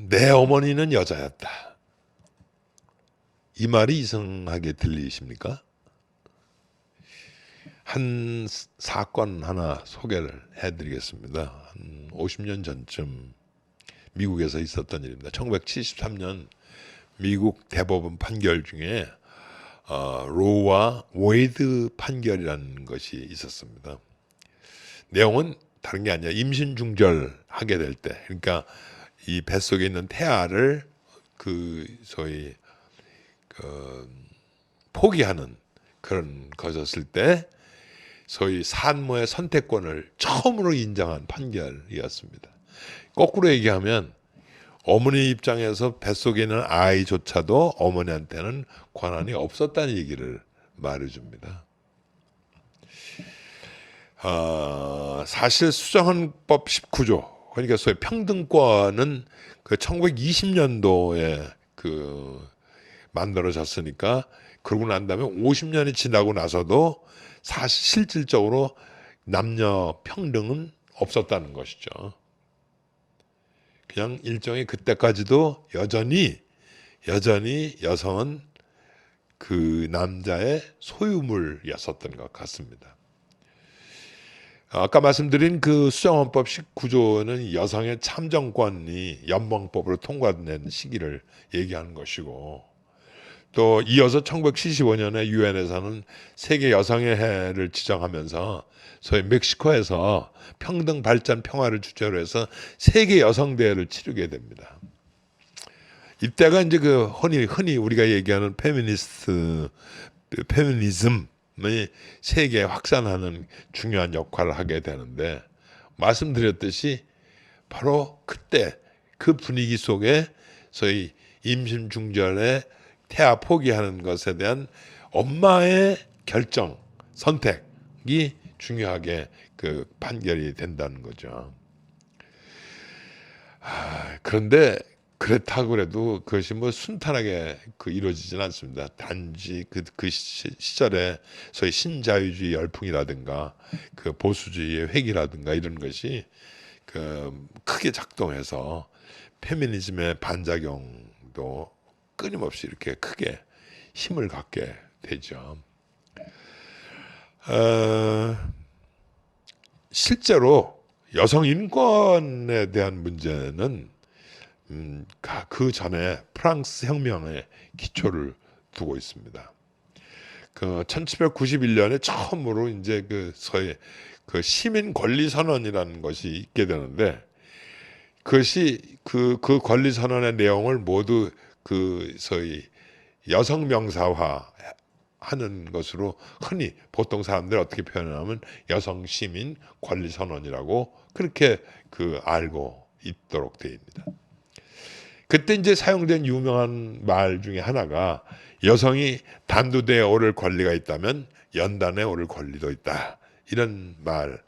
내 어머니는 여자였다. 이 말이 이상하게 들리십니까? 한 사건 하나 소개를 해드리겠습니다. 한 50년 전쯤 미국에서 있었던 일입니다. 1973년 미국 대법원 판결 중에 로와 웨이드 판결이라는 것이 있었습니다. 내용은 다른 게 아니라 임신 중절하게 될 때, 그러니까 이 뱃속에 있는 태아를 소위 포기하는 그런 것이었을 때 소위 산모의 선택권을 처음으로 인정한 판결이었습니다. 거꾸로 얘기하면 어머니 입장에서 뱃속에 있는 아이조차도 어머니한테는 권한이 없었다는 얘기를 말해줍니다. 사실 수정헌법 19조, 그러니까 소위 평등권은 그 1920년도에 만들어졌으니까, 그러고 난 다음에 50년이 지나고 나서도 사실 실질적으로 남녀 평등은 없었다는 것이죠. 그냥 일종의 그때까지도 여전히 여성은 그 남자의 소유물이었었던 것 같습니다. 아까 말씀드린 그 수정헌법 19조는 여성의 참정권이 연방법으로 통과된 시기를 얘기하는 것이고, 또 이어서 1975년에 유엔에서는 세계 여성의 해를 지정하면서 소위 멕시코에서 평등 발전 평화를 주제로 해서 세계 여성 대회를 치르게 됩니다. 이때가 이제 그 흔히 우리가 얘기하는 페미니즘이 세계에 확산하는 중요한 역할을 하게 되는데, 말씀드렸듯이 바로 그때 그 분위기 속에 소위 임신 중절에 태아 포기하는 것에 대한 엄마의 결정, 선택이 중요하게 그 판결이 된다는 거죠. 그런데 그렇다고 그래도 그것이 뭐 순탄하게 이루어지지는 않습니다. 단지 그 시절에 소위 신자유주의 열풍이라든가 그 보수주의의 회기라든가 이런 것이 크게 작동해서 페미니즘의 반작용도 끊임없이 이렇게 크게 힘을 갖게 되죠. 실제로 여성 인권에 대한 문제는 그 전에 프랑스 혁명의 기초를 두고 있습니다. 1791년에 처음으로 이제 소위 시민 권리 선언이라는 것이 있게 되는데, 그것이 그 권리 선언의 내용을 모두 소위 여성 명사화 하는 것으로 흔히 보통 사람들이 어떻게 표현하면 여성 시민 권리 선언이라고 그렇게 알고 있도록 되어 있습니다. 그때 이제 사용된 유명한 말 중에 하나가, 여성이 단두대에 오를 권리가 있다면 연단에 오를 권리도 있다, 이런 말.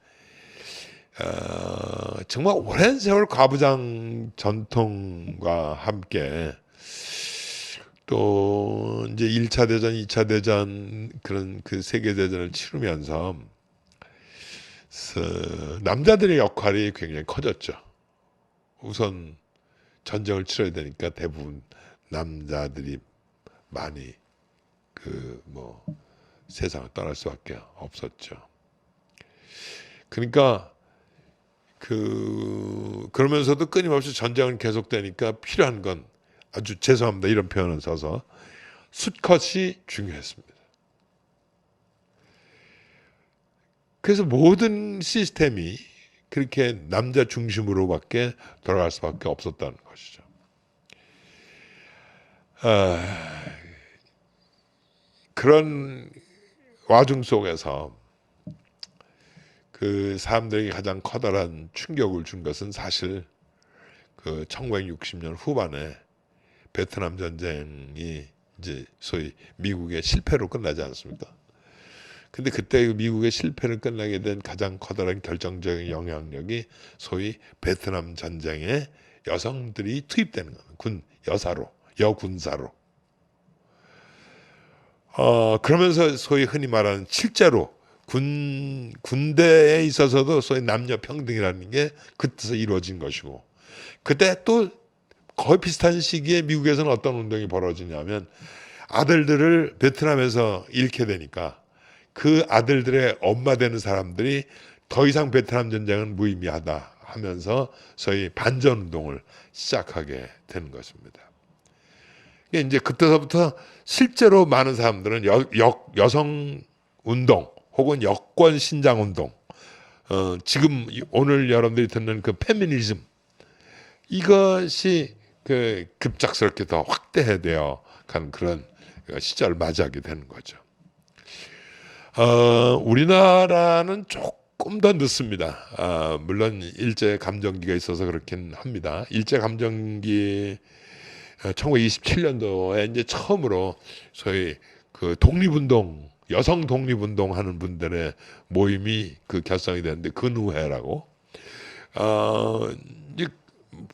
정말 오랜 세월 과부장 전통과 함께 또 이제 1차 대전, 2차 대전 그런 세계대전을 치르면서 남자들의 역할이 굉장히 커졌죠. 우선 전쟁을 치러야 되니까 대부분 남자들이 많이 세상을 떠날 수밖에 없었죠. 그러니까 그러면서도 끊임없이 전쟁은 계속되니까 필요한 건, 아주 죄송합니다 이런 표현을 써서, 수컷이 중요했습니다. 그래서 모든 시스템이 그렇게 남자 중심으로밖에 돌아갈 수밖에 없었다는 것이죠. 그런 와중 속에서 사람들에게 가장 커다란 충격을 준 것은 사실 1960년 후반에 베트남 전쟁이 이제 소위 미국의 실패로 끝나지 않습니까? 근데 그때 미국의 실패를 끝나게 된 가장 커다란 결정적인 영향력이 소위 베트남 전쟁에 여성들이 투입되는 겁니다. 여군사로. 그러면서 소위 흔히 말하는 실제로 군대에 있어서도 소위 남녀 평등이라는 게 그때서 이루어진 것이고, 그때 또 거의 비슷한 시기에 미국에서는 어떤 운동이 벌어지냐면 아들들을 베트남에서 잃게 되니까 그 아들들의 엄마 되는 사람들이 더 이상 베트남 전쟁은 무의미하다 하면서 소위 반전 운동을 시작하게 되는 것입니다. 이제 그때서부터 실제로 많은 사람들은 여성 운동 혹은 여권 신장 운동, 지금 오늘 여러분들이 듣는 그 페미니즘, 이것이 그 급작스럽게 더 확대되어 간 그런 시절을 맞이하게 되는 거죠. 우리나라는 조금 더 늦습니다. 물론 일제 감정기가 있어서 그렇긴 합니다. 일제 감정기 1927년도에 이제 처음으로 소위 그 독립운동, 여성 독립운동 하는 분들의 모임이 그 결성이 됐는데 근우회라고. 이제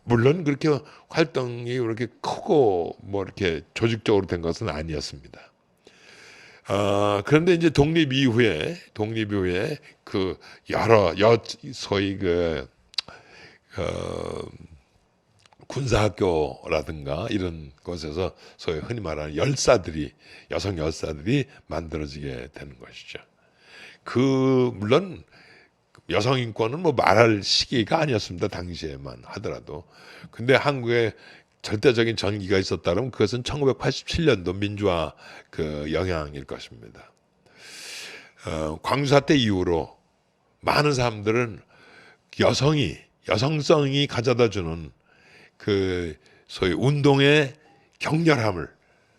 물론 그렇게 활동이 그렇게 크고 뭐 이렇게 조직적으로 된 것은 아니었습니다. 그런데 이제 독립 이후에 그 소위 군사학교라든가 이런 곳에서 소위 흔히 말하는 여성 열사들이 만들어지게 되는 것이죠. 물론 여성 인권은 뭐 말할 시기가 아니었습니다. 당시에만 하더라도. 근데 한국에 절대적인 전기가 있었다면 그것은 1987년도 민주화 그 영향일 것입니다. 광주사태 이후로 많은 사람들은 여성성이 가져다 주는 그 소위 운동의 격렬함을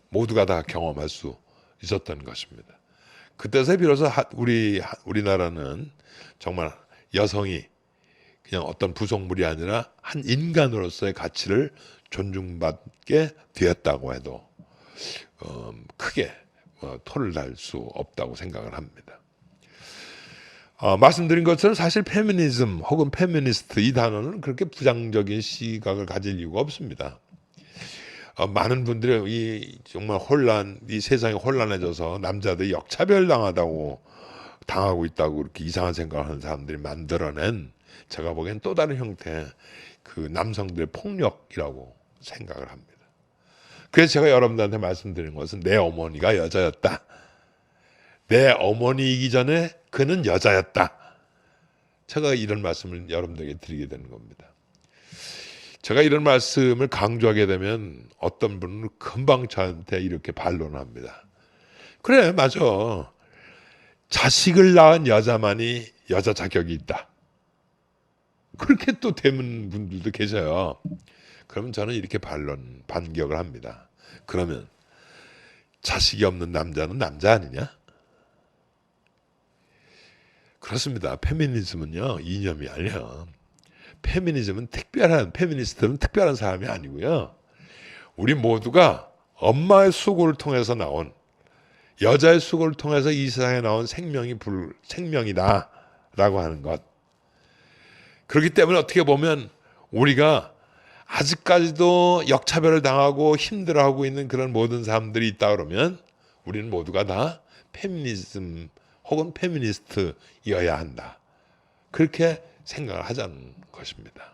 모두가 다 경험할 수 있었던 것입니다. 그때서 비로소 우리나라는 정말 여성이 그냥 어떤 부속물이 아니라 한 인간으로서의 가치를 존중받게 되었다고 해도 크게 토를 달 수 없다고 생각을 합니다. 말씀드린 것처럼 사실 페미니즘 혹은 페미니스트 이 단어는 그렇게 부정적인 시각을 가질 이유가 없습니다. 많은 분들이 정말 이 세상이 혼란해져서 남자들이 역차별 당하고 있다고 그렇게 이상한 생각을 하는 사람들이 만들어낸, 제가 보기엔 또 다른 형태의 그 남성들의 폭력이라고 생각을 합니다. 그래서 제가 여러분들한테 말씀드리는 것은 내 어머니가 여자였다. 내 어머니이기 전에 그는 여자였다. 제가 이런 말씀을 여러분들에게 드리게 되는 겁니다. 제가 이런 말씀을 강조하게 되면 어떤 분은 금방 저한테 이렇게 반론합니다. 그래, 맞아. 자식을 낳은 여자만이 여자 자격이 있다. 그렇게 또 되는 분들도 계셔요. 그러면 저는 이렇게 반격을 합니다. 그러면 자식이 없는 남자는 남자 아니냐? 그렇습니다. 페미니즘은요, 이념이 아니에요. 페미니스트는 특별한 사람이 아니고요. 우리 모두가 엄마의 수고를 통해서 나온, 여자의 수고를 통해서 이 세상에 나온 생명이다 라고 하는 것. 그렇기 때문에 어떻게 보면 우리가 아직까지도 역차별을 당하고 힘들어하고 있는 그런 모든 사람들이 있다 그러면 우리는 모두가 다 페미니즘 혹은 페미니스트여야 한다. 그렇게 생각을 하자는 것입니다.